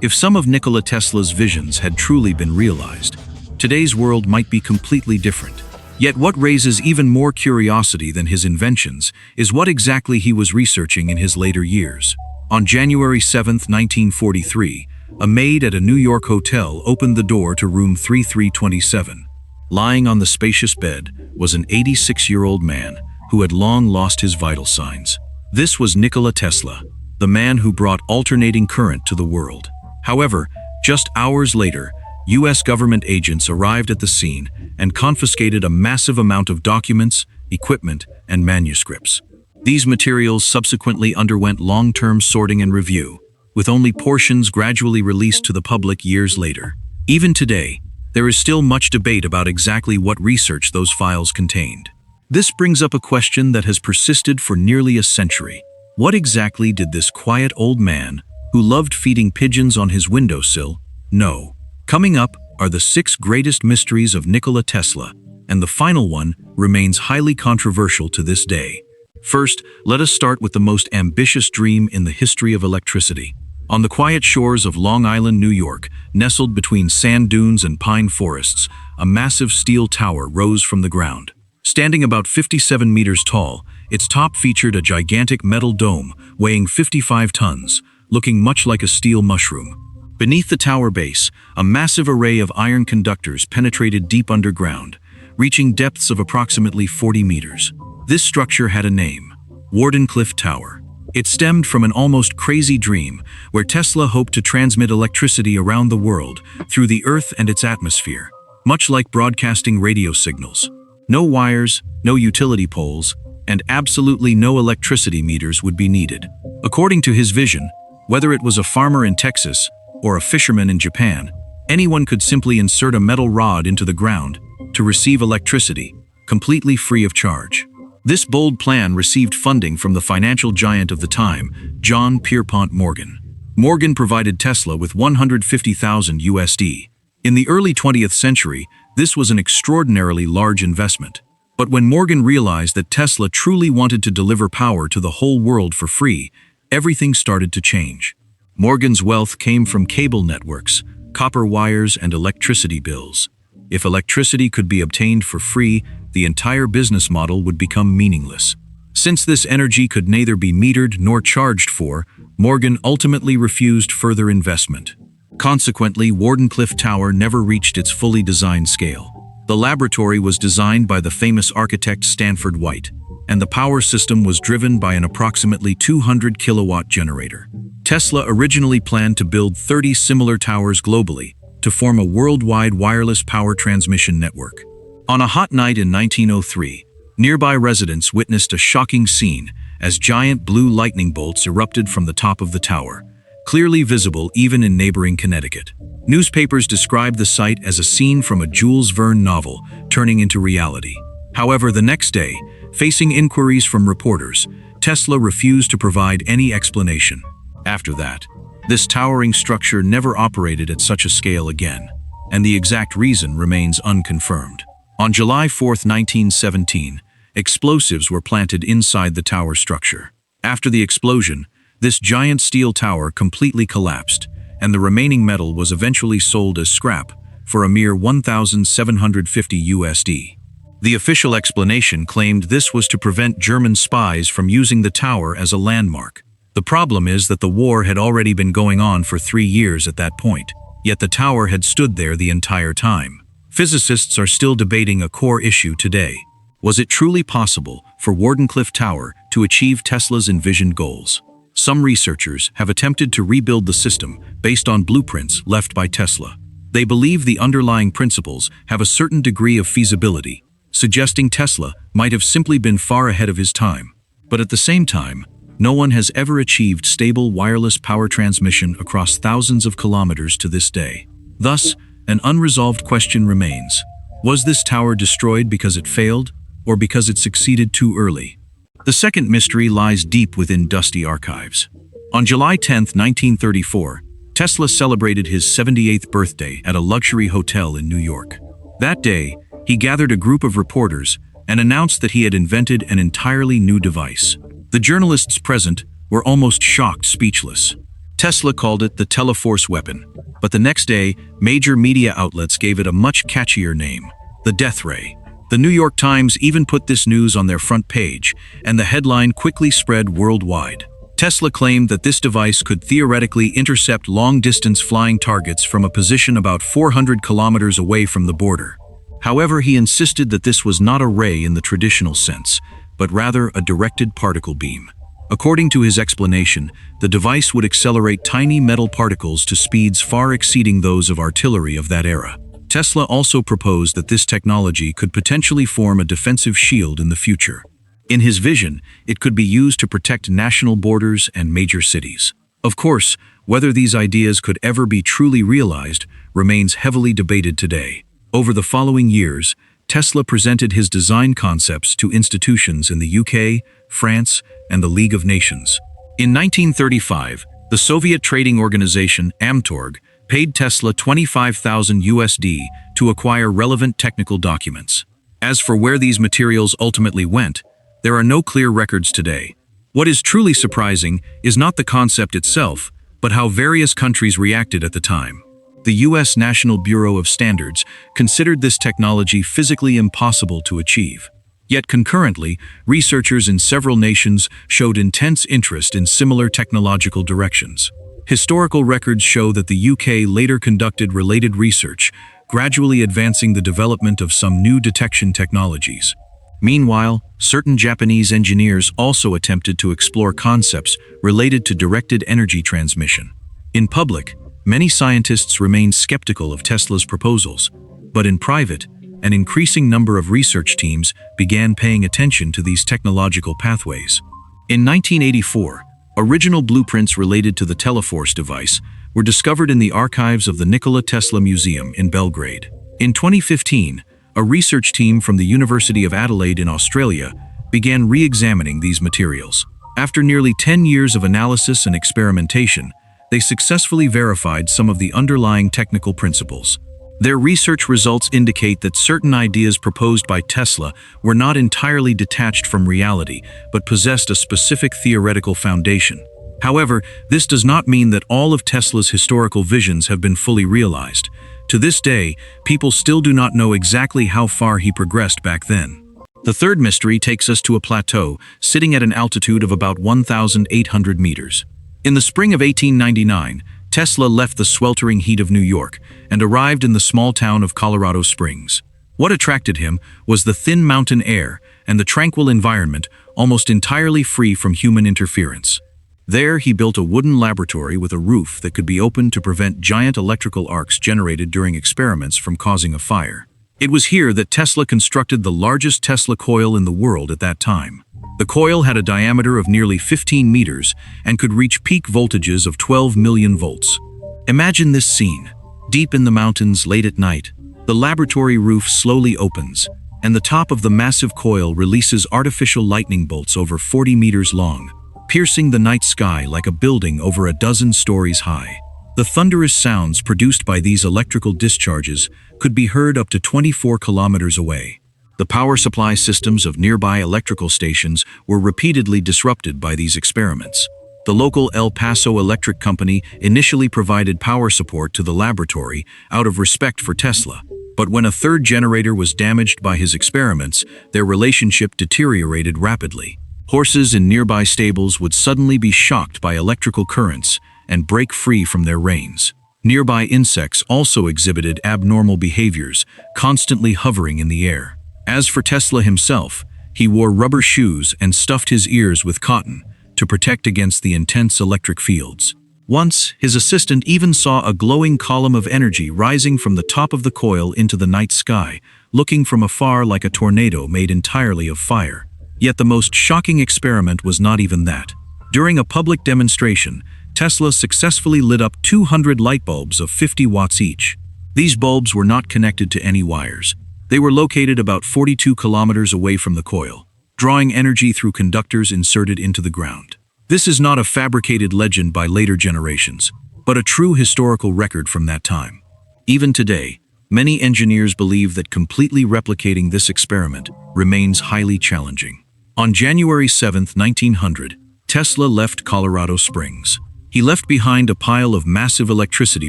If some of Nikola Tesla's visions had truly been realized, today's world might be completely different. Yet what raises even more curiosity than his inventions is what exactly he was researching in his later years. On January 7, 1943, a maid at a New York hotel opened the door to room 3327. Lying on the spacious bed was an 86-year-old man who had long lost his vital signs. This was Nikola Tesla, the man who brought alternating current to the world. However, just hours later, U.S. government agents arrived at the scene and confiscated a massive amount of documents, equipment, and manuscripts. These materials subsequently underwent long-term sorting and review, with only portions gradually released to the public years later. Even today, there is still much debate about exactly what research those files contained. This brings up a question that has persisted for nearly a century. What exactly did this quiet old man, who loved feeding pigeons on his windowsill, know? Coming up are the 6 greatest mysteries of Nikola Tesla, and the final one remains highly controversial to this day. First, let us start with the most ambitious dream in the history of electricity. On the quiet shores of Long Island, New York, nestled between sand dunes and pine forests, a massive steel tower rose from the ground. Standing about 57 meters tall, its top featured a gigantic metal dome weighing 55 tons, looking much like a steel mushroom. Beneath the tower base, a massive array of iron conductors penetrated deep underground, reaching depths of approximately 40 meters. This structure had a name: Wardenclyffe Tower. It stemmed from an almost crazy dream where Tesla hoped to transmit electricity around the world through the Earth and its atmosphere, much like broadcasting radio signals. No wires, no utility poles, and absolutely no electricity meters would be needed. According to his vision, whether it was a farmer in Texas or a fisherman in Japan, anyone could simply insert a metal rod into the ground to receive electricity, completely free of charge. This bold plan received funding from the financial giant of the time, John Pierpont Morgan. Morgan provided Tesla with $150,000 USD. In the early 20th century, this was an extraordinarily large investment. But when Morgan realized that Tesla truly wanted to deliver power to the whole world for free, everything started to change. Morgan's wealth came from cable networks, copper wires, and electricity bills. If electricity could be obtained for free, the entire business model would become meaningless. Since this energy could neither be metered nor charged for, Morgan ultimately refused further investment. Consequently, Wardenclyffe Tower never reached its fully designed scale. The laboratory was designed by the famous architect Stanford White, and the power system was driven by an approximately 200 kilowatt generator. Tesla originally planned to build 30 similar towers globally to form a worldwide wireless power transmission network. On a hot night in 1903, nearby residents witnessed a shocking scene as giant blue lightning bolts erupted from the top of the tower, clearly visible even in neighboring Connecticut. Newspapers described the sight as a scene from a Jules Verne novel turning into reality. However, the next day, facing inquiries from reporters, Tesla refused to provide any explanation. After that, this towering structure never operated at such a scale again, and the exact reason remains unconfirmed. On July 4, 1917, explosives were planted inside the tower structure. After the explosion, this giant steel tower completely collapsed, and the remaining metal was eventually sold as scrap for a mere $1,750 USD. The official explanation claimed this was to prevent German spies from using the tower as a landmark. The problem is that the war had already been going on for 3 years at that point, yet the tower had stood there the entire time. Physicists are still debating a core issue today. Was it truly possible for Wardenclyffe Tower to achieve Tesla's envisioned goals? Some researchers have attempted to rebuild the system based on blueprints left by Tesla. They believe the underlying principles have a certain degree of feasibility, suggesting Tesla might have simply been far ahead of his time. But at the same time, no one has ever achieved stable wireless power transmission across thousands of kilometers to this day. Thus, an unresolved question remains: was this tower destroyed because it failed, or because it succeeded too early? The second mystery lies deep within dusty archives. On July 10, 1934, Tesla celebrated his 78th birthday at a luxury hotel in New York. That day, he gathered a group of reporters and announced that he had invented an entirely new device. The journalists present were almost shocked speechless. Tesla called it the Teleforce weapon, but the next day, major media outlets gave it a much catchier name, the Death Ray. The New York Times even put this news on their front page, and the headline quickly spread worldwide. Tesla claimed that this device could theoretically intercept long-distance flying targets from a position about 400 kilometers away from the border. However, he insisted that this was not a ray in the traditional sense, but rather a directed particle beam. According to his explanation, the device would accelerate tiny metal particles to speeds far exceeding those of artillery of that era. Tesla also proposed that this technology could potentially form a defensive shield in the future. In his vision, it could be used to protect national borders and major cities. Of course, whether these ideas could ever be truly realized remains heavily debated today. Over the following years, Tesla presented his design concepts to institutions in the UK, France, and the League of Nations. In 1935, the Soviet trading organization Amtorg paid Tesla $25,000 to acquire relevant technical documents. As for where these materials ultimately went, there are no clear records today. What is truly surprising is not the concept itself, but how various countries reacted at the time. The U.S. National Bureau of Standards considered this technology physically impossible to achieve. Yet concurrently, researchers in several nations showed intense interest in similar technological directions. Historical records show that the UK later conducted related research, gradually advancing the development of some new detection technologies. Meanwhile, certain Japanese engineers also attempted to explore concepts related to directed energy transmission. In public, many scientists remained skeptical of Tesla's proposals, but in private, an increasing number of research teams began paying attention to these technological pathways. In 1984, original blueprints related to the Teleforce device were discovered in the archives of the Nikola Tesla Museum in Belgrade. In 2015, a research team from the University of Adelaide in Australia began re-examining these materials. After nearly 10 years of analysis and experimentation, they successfully verified some of the underlying technical principles. Their research results indicate that certain ideas proposed by Tesla were not entirely detached from reality, but possessed a specific theoretical foundation. However, this does not mean that all of Tesla's historical visions have been fully realized. To this day, people still do not know exactly how far he progressed back then. The third mystery takes us to a plateau sitting at an altitude of about 1,800 meters. In the spring of 1899, Tesla left the sweltering heat of New York and arrived in the small town of Colorado Springs. What attracted him was the thin mountain air and the tranquil environment, almost entirely free from human interference. There, he built a wooden laboratory with a roof that could be opened to prevent giant electrical arcs generated during experiments from causing a fire. It was here that Tesla constructed the largest Tesla coil in the world at that time. The coil had a diameter of nearly 15 meters and could reach peak voltages of 12 million volts. Imagine this scene. Deep in the mountains late at night, the laboratory roof slowly opens, and the top of the massive coil releases artificial lightning bolts over 40 meters long, piercing the night sky like a building over a dozen stories high. The thunderous sounds produced by these electrical discharges could be heard up to 24 kilometers away. The power supply systems of nearby electrical stations were repeatedly disrupted by these experiments. The local El Paso Electric Company initially provided power support to the laboratory out of respect for Tesla, but when a third generator was damaged by his experiments, their relationship deteriorated rapidly. Horses in nearby stables would suddenly be shocked by electrical currents and break free from their reins. Nearby insects also exhibited abnormal behaviors, constantly hovering in the air. As for Tesla himself, he wore rubber shoes and stuffed his ears with cotton to protect against the intense electric fields. Once, his assistant even saw a glowing column of energy rising from the top of the coil into the night sky, looking from afar like a tornado made entirely of fire. Yet the most shocking experiment was not even that. During a public demonstration, Tesla successfully lit up 200 light bulbs of 50 watts each. These bulbs were not connected to any wires. They were located about 42 kilometers away from the coil, drawing energy through conductors inserted into the ground. This is not a fabricated legend by later generations, but a true historical record from that time. Even today, many engineers believe that completely replicating this experiment remains highly challenging. On January 7, 1900, Tesla left Colorado Springs. He left behind a pile of massive electricity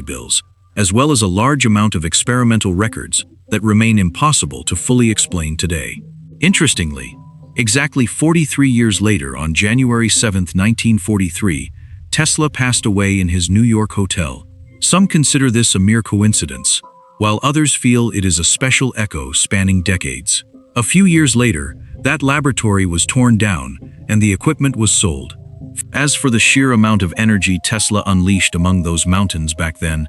bills, as well as a large amount of experimental records that remain impossible to fully explain today. Interestingly, exactly 43 years later, on January 7, 1943, Tesla passed away in his New York hotel. Some consider this a mere coincidence, while others feel it is a special echo spanning decades. A few years later, that laboratory was torn down and the equipment was sold. As for the sheer amount of energy Tesla unleashed among those mountains back then,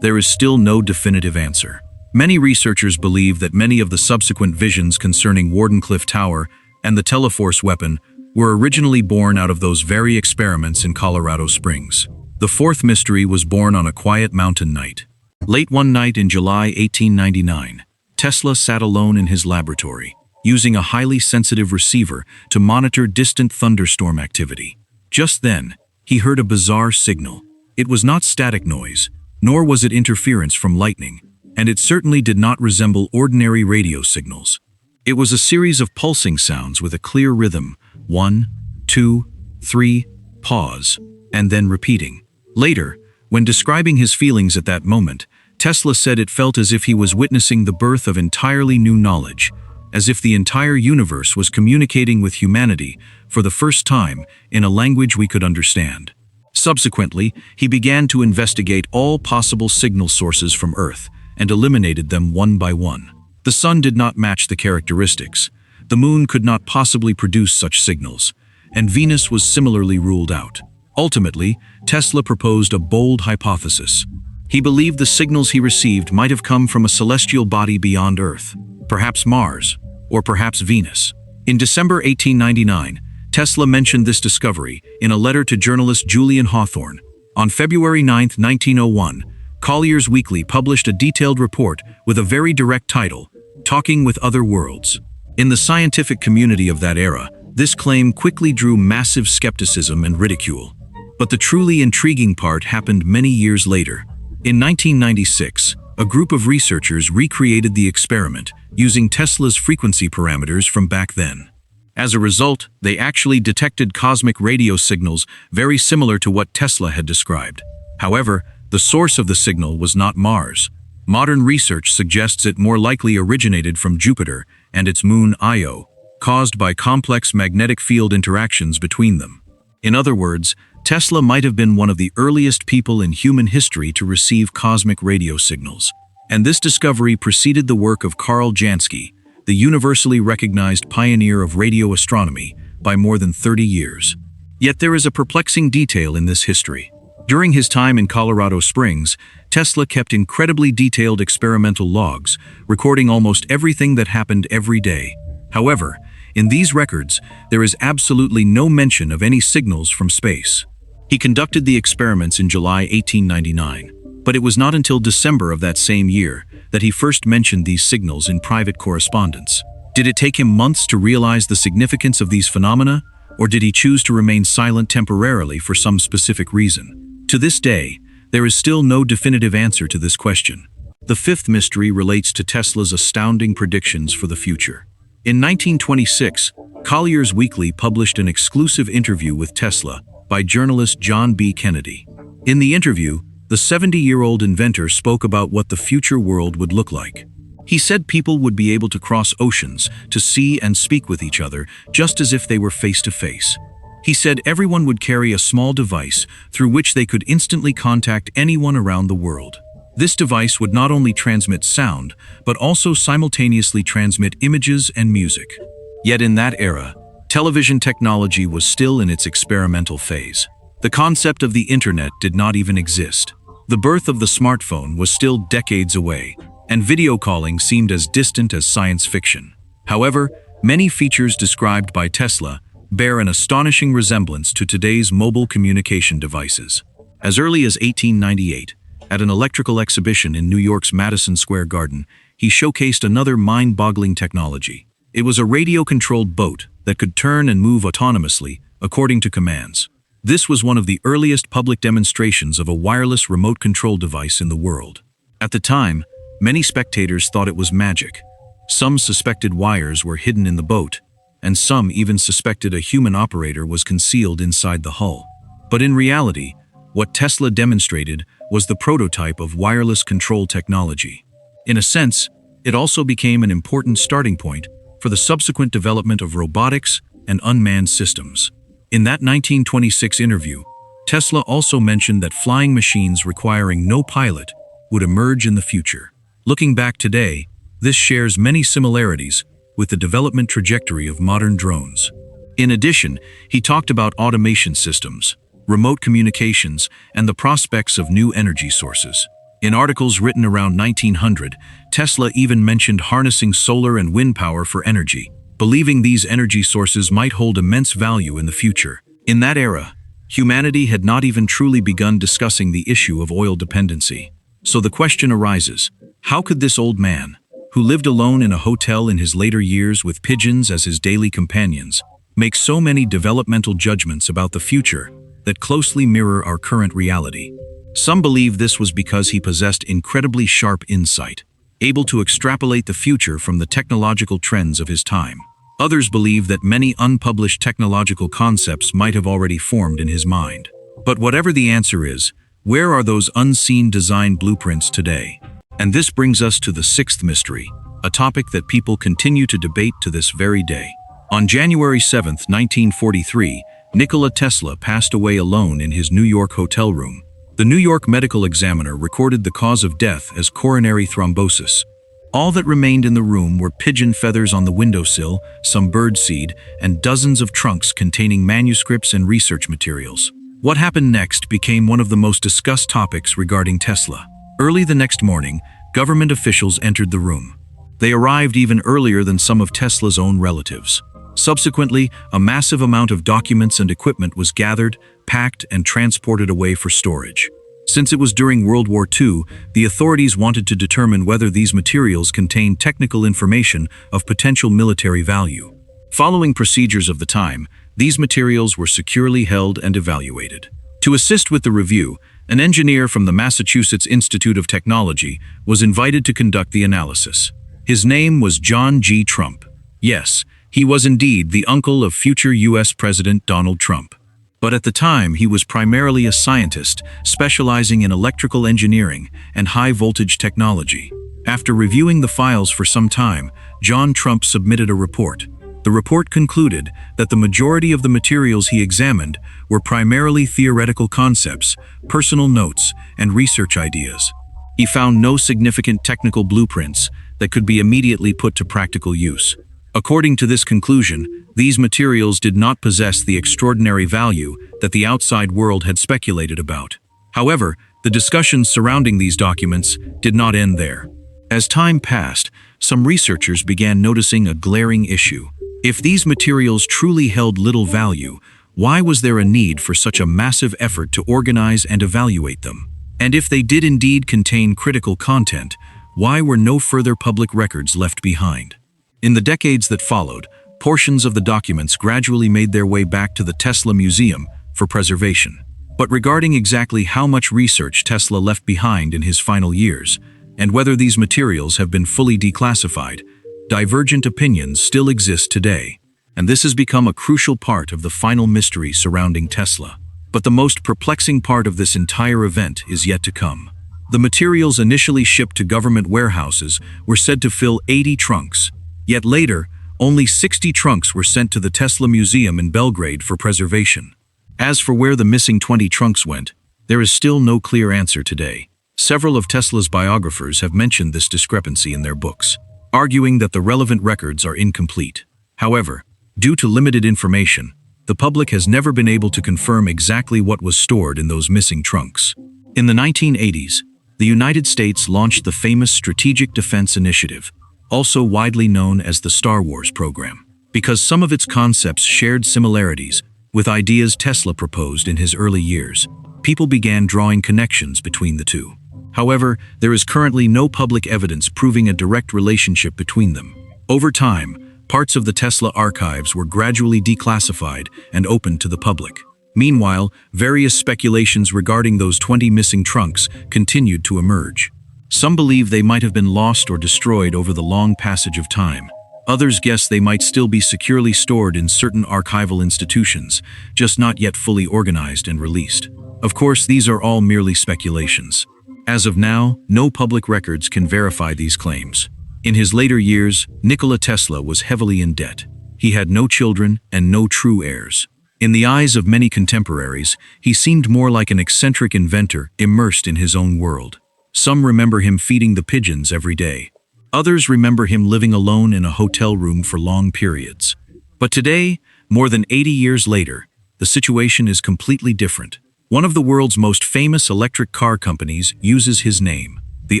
there is still no definitive answer. Many researchers believe that many of the subsequent visions concerning Wardenclyffe Tower and the Teleforce weapon were originally born out of those very experiments in Colorado Springs. The fourth mystery was born on a quiet mountain night. Late one night in July 1899, Tesla sat alone in his laboratory, using a highly sensitive receiver to monitor distant thunderstorm activity. Just then, he heard a bizarre signal. It was not static noise, nor was it interference from lightning, and it certainly did not resemble ordinary radio signals. It was a series of pulsing sounds with a clear rhythm: 1, 2, 3, pause, and then repeating. Later, when describing his feelings at that moment, Tesla said it felt as if he was witnessing the birth of entirely new knowledge, as if the entire universe was communicating with humanity for the first time in a language we could understand. Subsequently, he began to investigate all possible signal sources from Earth and eliminated them one by one. The sun did not match the characteristics, the moon could not possibly produce such signals, and Venus was similarly ruled out. Ultimately, Tesla proposed a bold hypothesis. He believed the signals he received might have come from a celestial body beyond Earth, perhaps Mars, or perhaps Venus. In December 1899, Tesla mentioned this discovery in a letter to journalist Julian Hawthorne. On February 9, 1901, Collier's Weekly published a detailed report with a very direct title, Talking with Other Worlds. In the scientific community of that era, this claim quickly drew massive skepticism and ridicule. But the truly intriguing part happened many years later. In 1996, a group of researchers recreated the experiment using Tesla's frequency parameters from back then. As a result, they actually detected cosmic radio signals very similar to what Tesla had described. However, the source of the signal was not Mars. Modern research suggests it more likely originated from Jupiter and its moon Io, caused by complex magnetic field interactions between them. In other words, Tesla might have been one of the earliest people in human history to receive cosmic radio signals. And this discovery preceded the work of Carl Jansky, the universally recognized pioneer of radio astronomy, by more than 30 years. Yet there is a perplexing detail in this history. During his time in Colorado Springs, Tesla kept incredibly detailed experimental logs, recording almost everything that happened every day. However, in these records, there is absolutely no mention of any signals from space. He conducted the experiments in July 1899, but it was not until December of that same year that he first mentioned these signals in private correspondence. Did it take him months to realize the significance of these phenomena, or did he choose to remain silent temporarily for some specific reason? To this day, there is still no definitive answer to this question. The fifth mystery relates to Tesla's astounding predictions for the future. In 1926, Collier's Weekly published an exclusive interview with Tesla by journalist John B. Kennedy. In the interview, the 70-year-old inventor spoke about what the future world would look like. He said people would be able to cross oceans to see and speak with each other just as if they were face to face. He said everyone would carry a small device through which they could instantly contact anyone around the world. This device would not only transmit sound, but also simultaneously transmit images and music. Yet in that era, television technology was still in its experimental phase. The concept of the internet did not even exist. The birth of the smartphone was still decades away, and video calling seemed as distant as science fiction. However, many features described by Tesla bear an astonishing resemblance to today's mobile communication devices. As early as 1898, at an electrical exhibition in New York's Madison Square Garden, he showcased another mind-boggling technology. It was a radio-controlled boat that could turn and move autonomously according to commands. This was one of the earliest public demonstrations of a wireless remote control device in the world. At the time, many spectators thought it was magic. Some suspected wires were hidden in the boat, and some even suspected a human operator was concealed inside the hull. But in reality, What Tesla demonstrated was the prototype of wireless control technology. In a sense, it also became an important starting point for the subsequent development of robotics and unmanned systems. In that 1926 interview, Tesla also mentioned that flying machines requiring no pilot would emerge in the future. Looking back today, this shares many similarities with the development trajectory of modern drones. In addition, he talked about automation systems, remote communications, and the prospects of new energy sources. In articles written around 1900, Tesla even mentioned harnessing solar and wind power for energy, believing these energy sources might hold immense value in the future. In that era, humanity had not even truly begun discussing the issue of oil dependency. So the question arises, how could this old man, who lived alone in a hotel in his later years with pigeons as his daily companions, make so many developmental judgments about the future that closely mirror our current reality? Some believe this was because he possessed incredibly sharp insight, able to extrapolate the future from the technological trends of his time. Others believe that many unpublished technological concepts might have already formed in his mind. But whatever the answer is, where are those unseen design blueprints today? And this brings us to the sixth mystery, a topic that people continue to debate to this very day. On January 7, 1943, Nikola Tesla passed away alone in his New York hotel room. The New York medical examiner recorded the cause of death as coronary thrombosis. All that remained in the room were pigeon feathers on the windowsill, some bird seed, and dozens of trunks containing manuscripts and research materials. What happened next became one of the most discussed topics regarding Tesla. Early the next morning, government officials entered the room. They arrived even earlier than some of Tesla's own relatives. Subsequently, a massive amount of documents and equipment was gathered, packed, and transported away for storage. Since it was during World War II, the authorities wanted to determine whether these materials contained technical information of potential military value. Following procedures of the time, these materials were securely held and evaluated. To assist with the review, an engineer from the Massachusetts Institute of Technology was invited to conduct the analysis. His name was John G. Trump. Yes, he was indeed the uncle of future U.S. President Donald Trump. But at the time, he was primarily a scientist specializing in electrical engineering and high-voltage technology. After reviewing the files for some time, John Trump submitted a report. The report concluded that the majority of the materials he examined were primarily theoretical concepts, personal notes, and research ideas. He found no significant technical blueprints that could be immediately put to practical use. According to this conclusion, these materials did not possess the extraordinary value that the outside world had speculated about. However, the discussions surrounding these documents did not end there. As time passed, some researchers began noticing a glaring issue. If these materials truly held little value, why was there a need for such a massive effort to organize and evaluate them? And if they did indeed contain critical content, why were no further public records left behind? In the decades that followed, portions of the documents gradually made their way back to the Tesla Museum for preservation. But regarding exactly how much research Tesla left behind in his final years, and whether these materials have been fully declassified, divergent opinions still exist today. And this has become a crucial part of the final mystery surrounding Tesla. But the most perplexing part of this entire event is yet to come. The materials initially shipped to government warehouses were said to fill 80 trunks. Yet later, only 60 trunks were sent to the Tesla Museum in Belgrade for preservation. As for where the missing 20 trunks went, there is still no clear answer today. Several of Tesla's biographers have mentioned this discrepancy in their books, arguing that the relevant records are incomplete. However, due to limited information, the public has never been able to confirm exactly what was stored in those missing trunks. In the 1980s, the United States launched the famous Strategic Defense Initiative, also widely known as the Star Wars program, because some of its concepts shared similarities with ideas Tesla proposed in his early years. People began drawing connections between the two. However, there is currently no public evidence proving a direct relationship between them. Over time, parts of the Tesla archives were gradually declassified and opened to the public. Meanwhile, various speculations regarding those 20 missing trunks continued to emerge. Some believe they might have been lost or destroyed over the long passage of time. Others guess they might still be securely stored in certain archival institutions, just not yet fully organized and released. Of course, these are all merely speculations. As of now, no public records can verify these claims. In his later years, Nikola Tesla was heavily in debt. He had no children and no true heirs. In the eyes of many contemporaries, he seemed more like an eccentric inventor immersed in his own world. Some remember him feeding the pigeons every day. Others remember him living alone in a hotel room for long periods. But today, more than 80 years later, the situation is completely different. One of the world's most famous electric car companies uses his name. The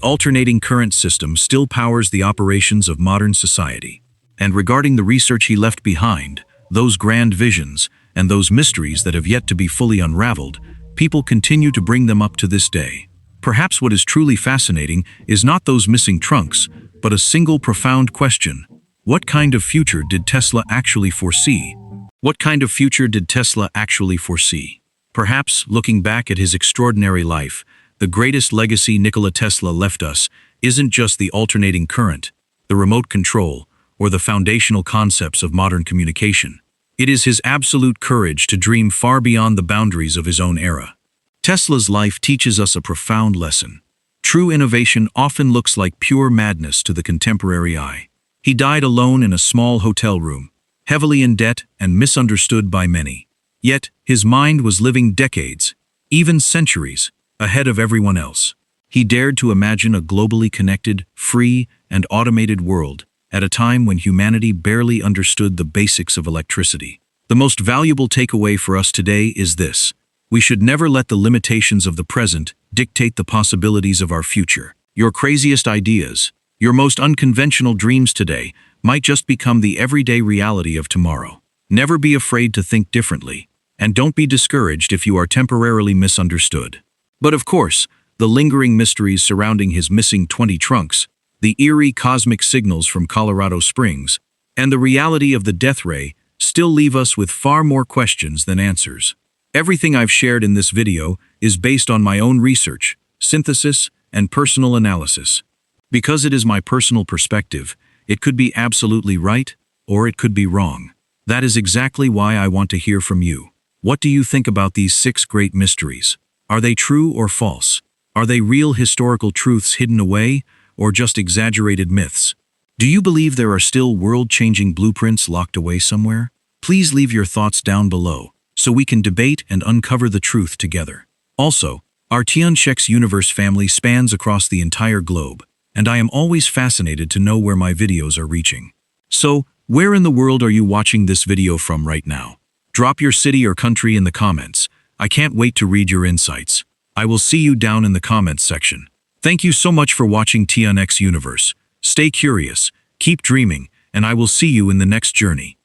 alternating current system still powers the operations of modern society. And regarding the research he left behind, those grand visions, and those mysteries that have yet to be fully unraveled, people continue to bring them up to this day. Perhaps what is truly fascinating is not those missing trunks, but a single profound question. What kind of future did Tesla actually foresee? What kind of future did Tesla actually foresee? Perhaps, looking back at his extraordinary life, the greatest legacy Nikola Tesla left us isn't just the alternating current, the remote control, or the foundational concepts of modern communication. It is his absolute courage to dream far beyond the boundaries of his own era. Tesla's life teaches us a profound lesson. True innovation often looks like pure madness to the contemporary eye. He died alone in a small hotel room, heavily in debt and misunderstood by many. Yet, his mind was living decades, even centuries, ahead of everyone else. He dared to imagine a globally connected, free, and automated world at a time when humanity barely understood the basics of electricity. The most valuable takeaway for us today is this: we should never let the limitations of the present dictate the possibilities of our future. Your craziest ideas, your most unconventional dreams today might just become the everyday reality of tomorrow. Never be afraid to think differently, and don't be discouraged if you are temporarily misunderstood. But of course, the lingering mysteries surrounding his missing 20 trunks, the eerie cosmic signals from Colorado Springs, and the reality of the death ray still leave us with far more questions than answers. Everything I've shared in this video is based on my own research, synthesis, and personal analysis. Because it is my personal perspective, it could be absolutely right, or it could be wrong. That is exactly why I want to hear from you. What do you think about these 6 great mysteries? Are they true or false? Are they real historical truths hidden away, or just exaggerated myths? Do you believe there are still world-changing blueprints locked away somewhere? Please leave your thoughts down below, so we can debate and uncover the truth together. Also, our TIAN universe family spans across the entire globe, and I am always fascinated to know where my videos are reaching. So, where in the world are you watching this video from right now? Drop your city or country in the comments. I can't wait to read your insights. I will see you down in the comments section. Thank you so much for watching TIAN Universe. Stay curious, keep dreaming, and I will see you in the next journey.